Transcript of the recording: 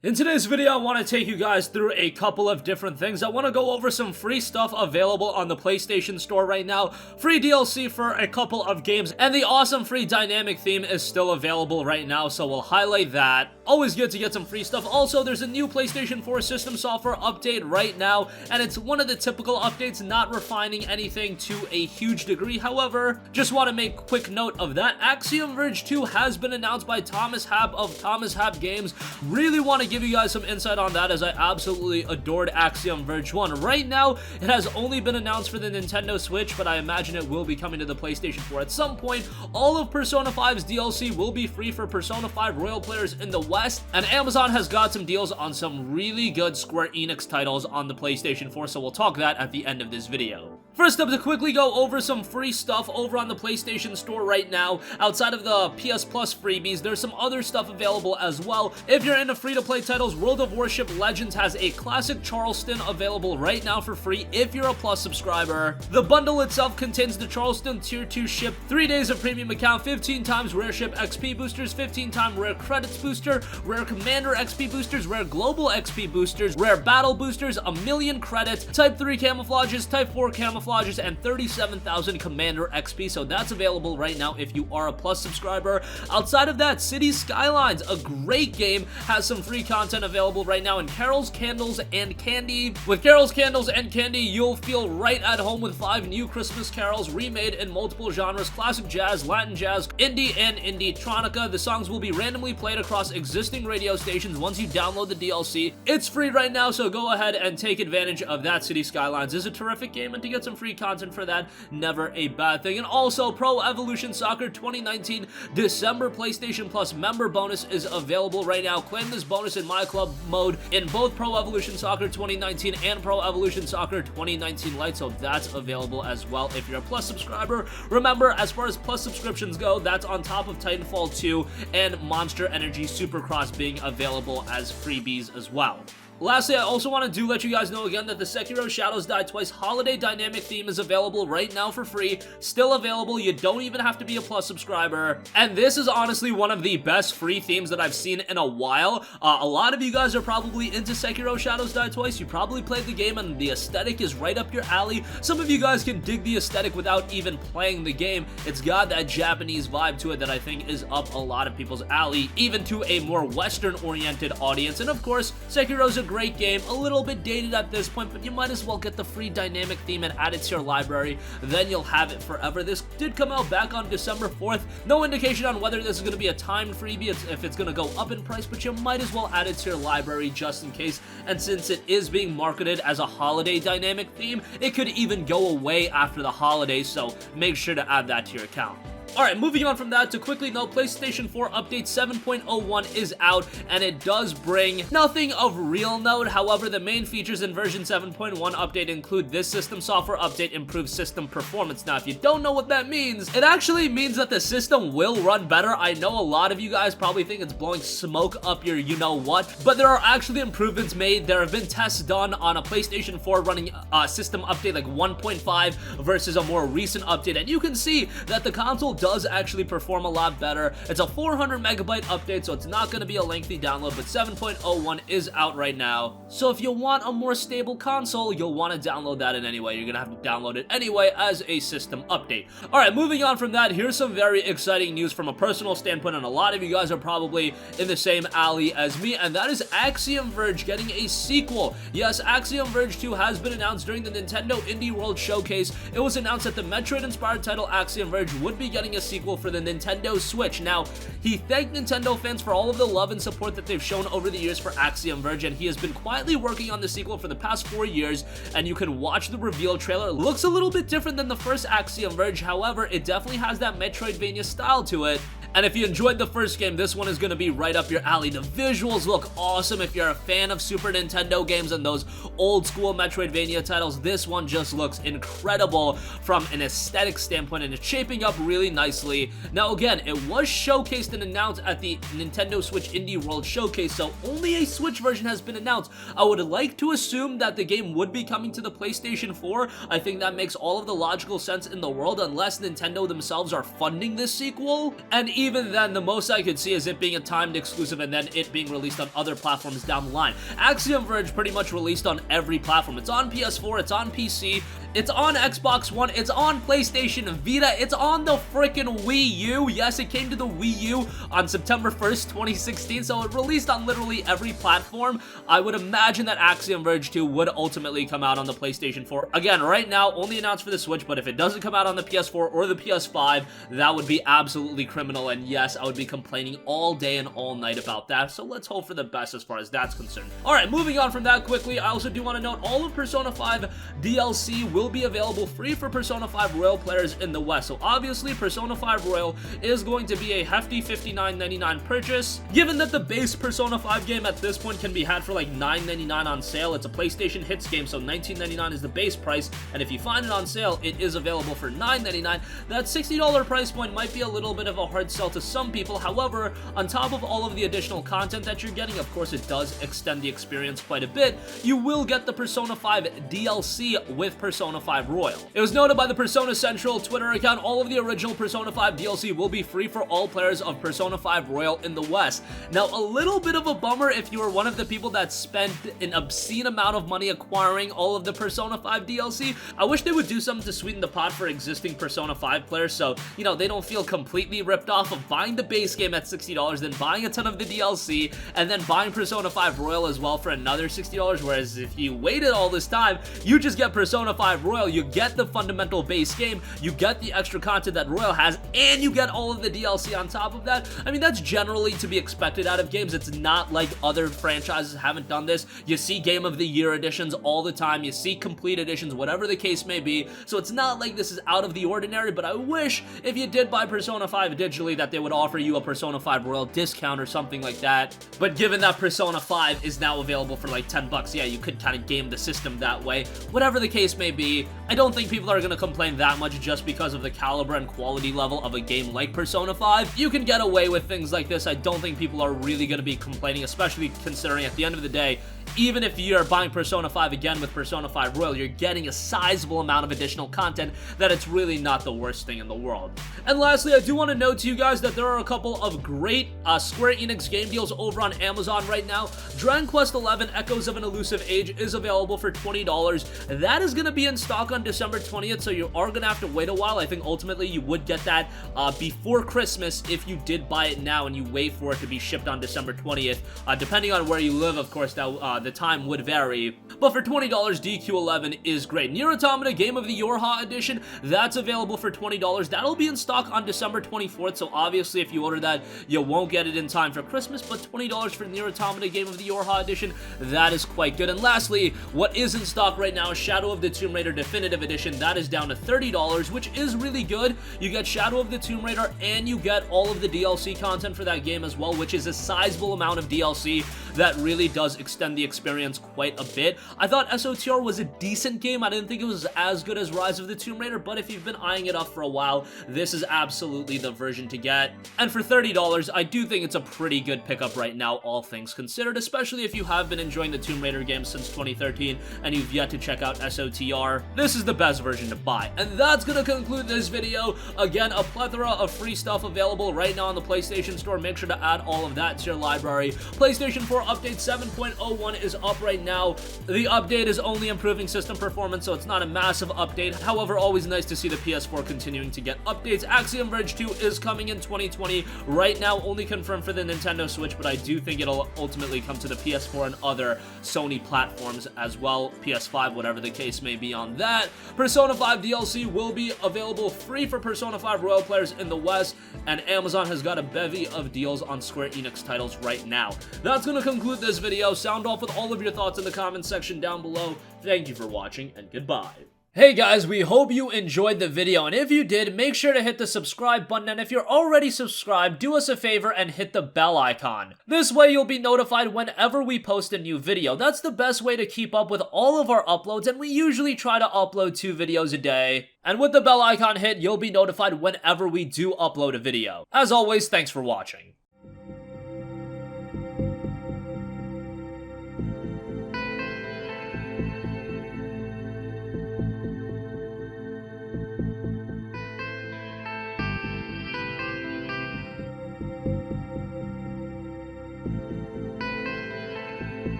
In today's video, I want to take you guys through a couple of different things. I want to go over some free stuff available on the PlayStation Store right now, free DLC for a couple of games, and the awesome free dynamic theme is still available right now, so we'll highlight that. Always good to get some free stuff. Also, there's a new PlayStation 4 system software update right now, and it's one of the typical updates, not refining anything to a huge degree. However, just want to make quick note of that. Axiom Verge 2 has been announced by Thomas Hab of Thomas Hab Games. Really want to give you guys some insight on that, as I absolutely adored Axiom Verge 1. Right now, it has only been announced for the Nintendo Switch, but I imagine it will be coming to the PlayStation 4 at some point. All of Persona 5's DLC will be free for Persona 5 Royal players in the West, and Amazon has got some deals on some really good Square Enix titles on the PlayStation 4, so we'll talk that at the end of this video. First up, to quickly go over some free stuff over on the PlayStation Store right now. Outside of the PS Plus freebies, there's some other stuff available as well. If you're into free-to-play titles, World of Warship Legends has a classic Charleston available right now for free if you're a Plus subscriber. The bundle itself contains the Charleston Tier 2 ship, 3 days of premium account, 15 times rare ship XP boosters, 15 time rare credits booster, rare commander XP boosters, rare global XP boosters, rare battle boosters, a million credits, type 3 camouflages, type 4 camouflages, and 37,000 commander XP, so that's available right now if you are a Plus subscriber. Outside of that, City Skylines, a great game, has some free content available right now in Carols, Candles, and Candy. With Carols, Candles, and Candy, you'll feel right at home with 5 new Christmas carols remade in multiple genres: classic jazz, Latin jazz, indie, and indie-tronica. The songs will be randomly played across existing radio stations once you download the DLC. It's free right now, so go ahead and take advantage of that. City Skylines is a terrific game, and to get some free content for that, never a bad thing. And also, Pro Evolution Soccer 2019 December PlayStation Plus member bonus is available right now. Claim this bonus in My Club mode in both Pro Evolution Soccer 2019 and Pro Evolution Soccer 2019 Lite, so that's available as well if you're a Plus subscriber. Remember, as far as Plus subscriptions go, that's on top of Titanfall 2 and Monster Energy Supercross being available as freebies as well. Lastly, I also want to let you guys know again that the Sekiro Shadows Die Twice Holiday Dynamic Theme is available right now for free. Still available, you don't even have to be a Plus subscriber. And this is honestly one of the best free themes that I've seen in a while. A lot of you guys are probably into Sekiro Shadows Die Twice. You probably played the game and the aesthetic is right up your alley. Some of you guys can dig the aesthetic without even playing the game. It's got that Japanese vibe to it that I think is up a lot of people's alley, even to a more Western-oriented audience. And of course, Sekiro's a great game, a little bit dated at this point, but you might as well get the free dynamic theme and add it to your library, then you'll have it forever. This did come out back on December 4th. No indication on whether this is going to be a timed freebie, if it's going to go up in price, but you might as well add it to your library just in case. And since it is being marketed as a holiday dynamic theme, it could even go away after the holidays, so make sure to add that to your account. Alright, moving on from that, to quickly note, PlayStation 4 Update 7.01 is out, and it does bring nothing of real note. However, the main features in version 7.1 update include this system software update improves system performance. Now, if you don't know what that means, it actually means that the system will run better. I know a lot of you guys probably think it's blowing smoke up your you-know-what, but there are actually improvements made. There have been tests done on a PlayStation 4 running system update like 1.5 versus a more recent update, and you can see that the console does actually perform a lot better. It's a 400 megabyte update, so it's not going to be a lengthy download, but 7.01 is out right now. So if you want a more stable console, you'll want to download that in any way. You're going to have to download it anyway as a system update. Alright, moving on from that, here's some very exciting news from a personal standpoint, and a lot of you guys are probably in the same alley as me, and that is Axiom Verge getting a sequel. Yes, Axiom Verge 2 has been announced during the Nintendo Indie World Showcase. It was announced that the Metroid-inspired title Axiom Verge would be getting a sequel for the Nintendo Switch. Now, he thanked Nintendo fans for all of the love and support that they've shown over the years for Axiom Verge, and he has been quietly working on the sequel for the past 4 years, and you can watch the reveal trailer. It looks a little bit different than the first Axiom Verge, however, it definitely has that Metroidvania style to it. And if you enjoyed the first game, this one is going to be right up your alley. The visuals look awesome. If you're a fan of Super Nintendo games and those old school Metroidvania titles, this one just looks incredible from an aesthetic standpoint, and it's shaping up really nicely. Now again, it was showcased and announced at the Nintendo Switch Indie World Showcase, so only a Switch version has been announced. I would like to assume that the game would be coming to the PlayStation 4. I think that makes all of the logical sense in the world, unless Nintendo themselves are funding this sequel. And even then, the most I could see is it being a timed exclusive and then it being released on other platforms down the line. Axiom Verge pretty much released on every platform. It's on PS4, it's on PC, it's on Xbox One, it's on PlayStation Vita, it's on the freaking Wii U. Yes, it came to the Wii U on September 1st, 2016, so it released on literally every platform. I would imagine that Axiom Verge 2 would ultimately come out on the PlayStation 4. Again, right now, only announced for the Switch, but if it doesn't come out on the PS4 or the PS5, that would be absolutely criminal, and yes, I would be complaining all day and all night about that, so let's hope for the best as far as that's concerned. Alright, moving on from that quickly, I also do want to note all of Persona 5 DLC will be available free for Persona 5 Royal players in the West. So obviously, Persona 5 Royal is going to be a hefty $59.99 purchase. Given that the base Persona 5 game at this point can be had for like $9.99 on sale, it's a PlayStation Hits game, so $19.99 is the base price, and if you find it on sale, it is available for $9.99. That $60 price point might be a little bit of a hard sell to some people. However, on top of all of the additional content that you're getting, of course, it does extend the experience quite a bit. You will get the Persona 5 DLC with Persona 5 Royal. It was noted by the Persona Central Twitter account, all of the original Persona 5 DLC will be free for all players of Persona 5 Royal in the West. Now, a little bit of a bummer if you were one of the people that spent an obscene amount of money acquiring all of the Persona 5 DLC. I wish they would do something to sweeten the pot for existing Persona 5 players so, you know, they don't feel completely ripped off of buying the base game at $60, then buying a ton of the DLC, and then buying Persona 5 Royal as well for another $60, whereas if you waited all this time, you just get Persona 5 Royal, you get the fundamental base game, you get the extra content that Royal has, and you get all of the DLC on top of that. I mean, that's generally to be expected out of games. It's not like other franchises haven't done this. You see Game of the Year editions all the time, you see complete editions, whatever the case may be, so it's not like this is out of the ordinary, but I wish if you did buy Persona 5 digitally that they would offer you a Persona 5 Royal discount or something like that. But given that Persona 5 is now available for like $10, yeah, you could kind of game the system that way. Whatever the case may be, I don't think people are going to complain that much just because of the caliber and quality level of a game like Persona 5. You can get away with things like this. I don't think people are really going to be complaining, especially considering at the end of the day, even if you're buying Persona 5 again with Persona 5 Royal, you're getting a sizable amount of additional content that it's really not the worst thing in the world. And lastly, I do want to note to you guys that there are a couple of great Square Enix game deals over on Amazon right now. Dragon Quest XI Echoes of an Elusive Age is available for $20. That is going to be in stock on December 20th, so you are going to have to wait a while. I think ultimately you would get that before Christmas if you did buy it now and you wait for it to be shipped on December 20th. Depending on where you live, of course, that the time would vary, but for $20, DQ11 is great. Nier Automata Game of the Yorha Edition, that's available for $20. That'll be in stock on December 24th, so obviously if you order that, you won't get it in time for Christmas, but $20 for Nier Automata Game of the Yorha Edition, that is quite good. And lastly, what is in stock right now is Shadow of the Tomb Raider Definitive Edition. That is down to $30, which is really good. You get Shadow of the Tomb Raider, and you get all of the DLC content for that game as well, which is a sizable amount of DLC that really does extend the experience quite a bit. I thought SOTR was a decent game. I didn't think it was as good as Rise of the Tomb Raider, but if you've been eyeing it up for a while, this is absolutely the version to get. And for $30, I do think it's a pretty good pickup right now, all things considered, especially if you have been enjoying the Tomb Raider games since 2013 and you've yet to check out SOTR. This is the best version to buy. And that's gonna conclude this video. Again, a plethora of free stuff available right now on the PlayStation Store. Make sure to add all of that to your library. PlayStation 4 Update 7.01 is up right now. The update is only improving system performance, so it's not a massive update. However, always nice to see the PS4 continuing to get updates. Axiom Verge 2 is coming in 2020. Right now, only confirmed for the Nintendo Switch, but I do think it'll ultimately come to the PS4 and other Sony platforms as well. PS5, whatever the case may be on that. Persona 5 DLC will be available free for Persona 5 Royal players in the West, and Amazon has got a bevy of deals on Square Enix titles right now. That's going to conclude this video. Sound off with all of your thoughts in the comments section down below. Thank you for watching, and goodbye. Hey guys, we hope you enjoyed the video, and if you did, make sure to hit the subscribe button, and if you're already subscribed, do us a favor and hit the bell icon. This way you'll be notified whenever we post a new video. That's the best way to keep up with all of our uploads, and we usually try to upload 2 videos a day. And with the bell icon hit, you'll be notified whenever we do upload a video. As always, thanks for watching.